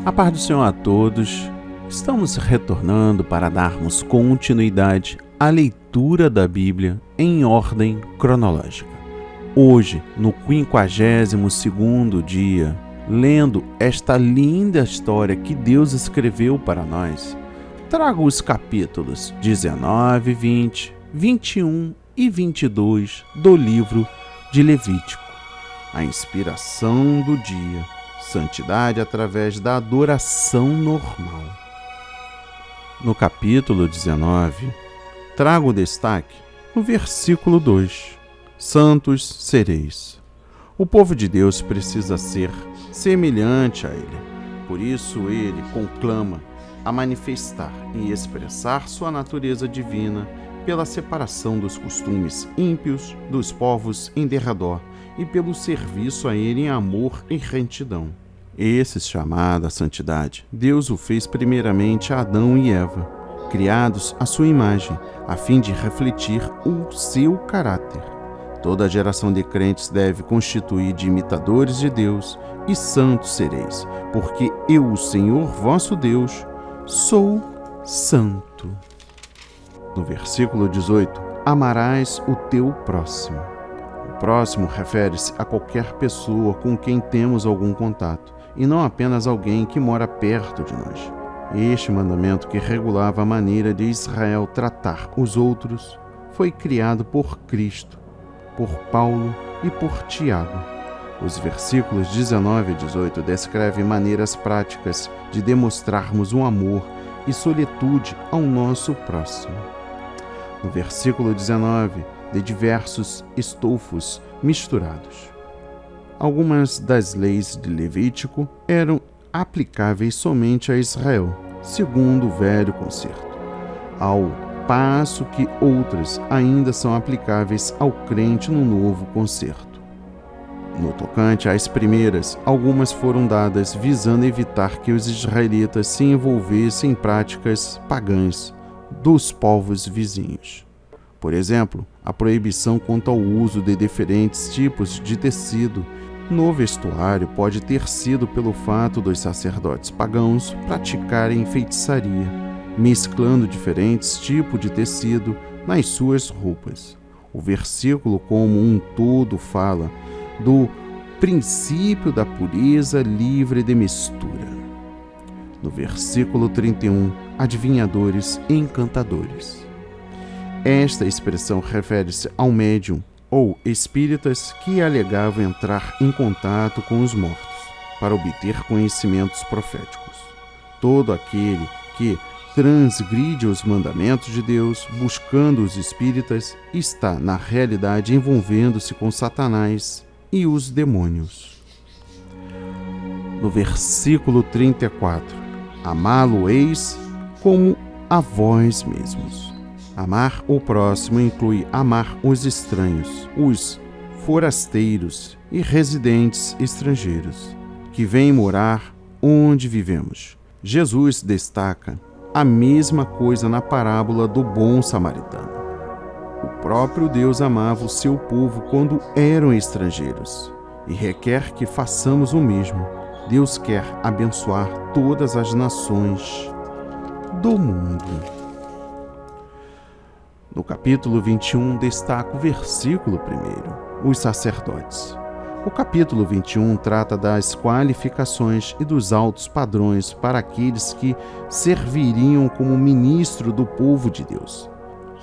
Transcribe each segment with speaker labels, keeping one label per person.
Speaker 1: A paz do Senhor a todos. Estamos retornando para darmos continuidade à leitura da Bíblia em ordem cronológica. Hoje, no 52º dia, lendo esta linda história que Deus escreveu para nós, trago os capítulos 19, 20, 21 e 22 do livro de Levítico. A inspiração do dia, santidade através da adoração normal. No capítulo 19, trago o destaque no versículo 2. Santos sereis. O povo de Deus precisa ser semelhante a Ele. Por isso Ele conclama a manifestar e expressar sua natureza divina pela separação dos costumes ímpios dos povos em derredor e pelo serviço a Ele em amor e retidão. Esse chamado à santidade, Deus o fez primeiramente a Adão e Eva, criados à sua imagem, a fim de refletir o seu caráter. Toda geração de crentes deve constituir de imitadores de Deus, e santos sereis, porque eu, o Senhor vosso Deus, sou santo. No versículo 18, amarás o teu próximo. O próximo refere-se a qualquer pessoa com quem temos algum contato, e não apenas alguém que mora perto de nós. Este mandamento, que regulava a maneira de Israel tratar os outros, foi criado por Cristo, por Paulo e por Tiago. Os versículos 19 e 18 descrevem maneiras práticas de demonstrarmos um amor e solitude ao nosso próximo. No versículo 19, de diversos estofos misturados. Algumas das leis de Levítico eram aplicáveis somente a Israel, segundo o Velho Concerto, ao passo que outras ainda são aplicáveis ao crente no Novo Concerto. No tocante às primeiras, algumas foram dadas visando evitar que os israelitas se envolvessem em práticas pagãs dos povos vizinhos. Por exemplo, a proibição quanto ao uso de diferentes tipos de tecido no vestuário pode ter sido pelo fato dos sacerdotes pagãos praticarem feitiçaria, mesclando diferentes tipos de tecido nas suas roupas. O versículo como um todo fala do princípio da pureza livre de mistura. No versículo 31, adivinhadores e encantadores. Esta expressão refere-se ao médium ou espíritas que alegavam entrar em contato com os mortos para obter conhecimentos proféticos. Todo aquele que transgride os mandamentos de Deus, buscando os espíritas, está, na realidade, envolvendo-se com Satanás e os demônios. No versículo 34, amá-lo-eis como a vós mesmos. Amar o próximo inclui amar os estranhos, os forasteiros e residentes estrangeiros, que vêm morar onde vivemos. Jesus destaca a mesma coisa na parábola do bom samaritano. O próprio Deus amava o seu povo quando eram estrangeiros e requer que façamos o mesmo. Deus quer abençoar todas as nações do mundo. No capítulo 21, destaca o versículo 1, os sacerdotes. O capítulo 21 trata das qualificações e dos altos padrões para aqueles que serviriam como ministro do povo de Deus.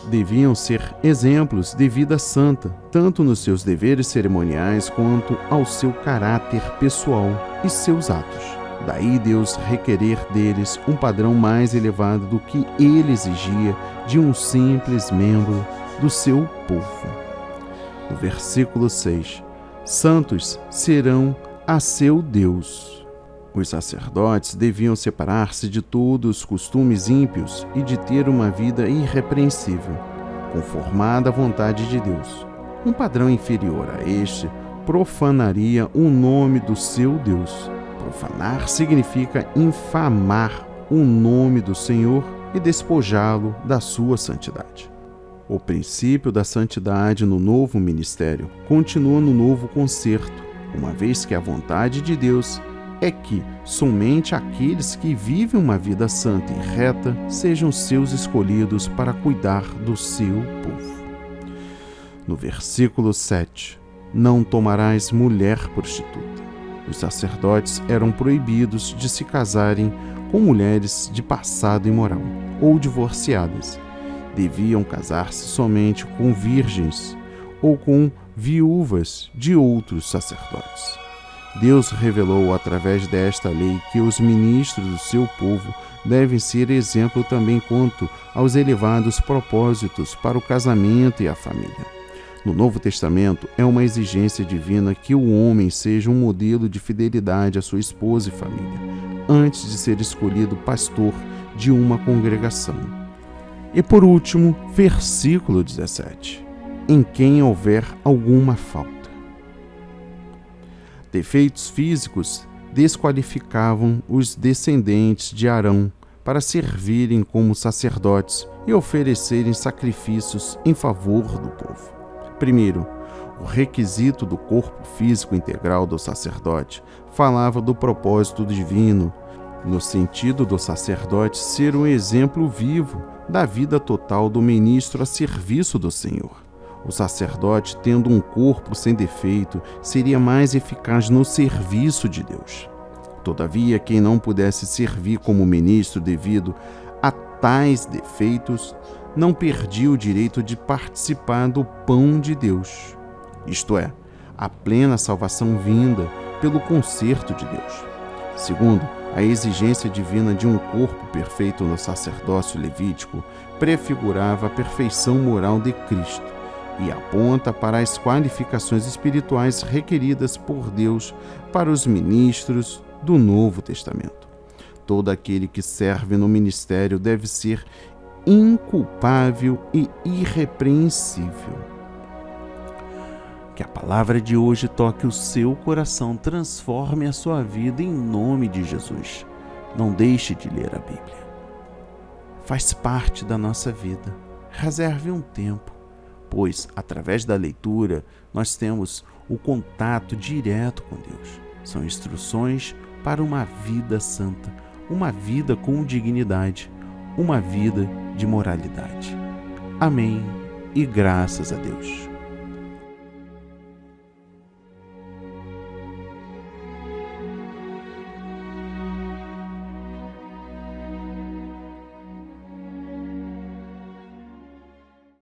Speaker 1: Deviam ser exemplos de vida santa, tanto nos seus deveres cerimoniais quanto ao seu caráter pessoal e seus atos. Daí Deus requerer deles um padrão mais elevado do que ele exigia de um simples membro do seu povo. No versículo 6, santos serão a seu Deus. Os sacerdotes deviam separar-se de todos os costumes ímpios e de ter uma vida irrepreensível, conformada à vontade de Deus. Um padrão inferior a este profanaria o nome do seu Deus. Profanar significa infamar o nome do Senhor e despojá-lo da sua santidade. O princípio da santidade no novo ministério continua no novo concerto, uma vez que a vontade de Deus é que somente aqueles que vivem uma vida santa e reta sejam seus escolhidos para cuidar do seu povo. No versículo 7, não tomarás mulher prostituta. Os sacerdotes eram proibidos de se casarem com mulheres de passado imoral ou divorciadas. Deviam casar-se somente com virgens ou com viúvas de outros sacerdotes. Deus revelou através desta lei que os ministros do seu povo devem ser exemplo também quanto aos elevados propósitos para o casamento e a família. No Novo Testamento, é uma exigência divina que o homem seja um modelo de fidelidade à sua esposa e família, antes de ser escolhido pastor de uma congregação. E por último, versículo 17. Em quem houver alguma falta. Defeitos físicos desqualificavam os descendentes de Arão para servirem como sacerdotes e oferecerem sacrifícios em favor do povo. Primeiro, o requisito do corpo físico integral do sacerdote falava do propósito divino, no sentido do sacerdote ser um exemplo vivo da vida total do ministro a serviço do Senhor. O sacerdote, tendo um corpo sem defeito, seria mais eficaz no serviço de Deus. Todavia, quem não pudesse servir como ministro devido a tais defeitos, não perdia o direito de participar do pão de Deus, isto é, a plena salvação vinda pelo conserto de Deus. Segundo, a exigência divina de um corpo perfeito no sacerdócio levítico prefigurava a perfeição moral de Cristo e aponta para as qualificações espirituais requeridas por Deus para os ministros do Novo Testamento. Todo aquele que serve no ministério deve ser inculpável e irrepreensível. Que a palavra de hoje toque o seu coração, transforme a sua vida em nome de Jesus. Não deixe de ler a Bíblia. Faz parte da nossa vida. Reserve um tempo, pois através da leitura nós temos o contato direto com Deus. São instruções para uma vida santa, uma vida com dignidade, uma vida de moralidade. Amém e graças a Deus.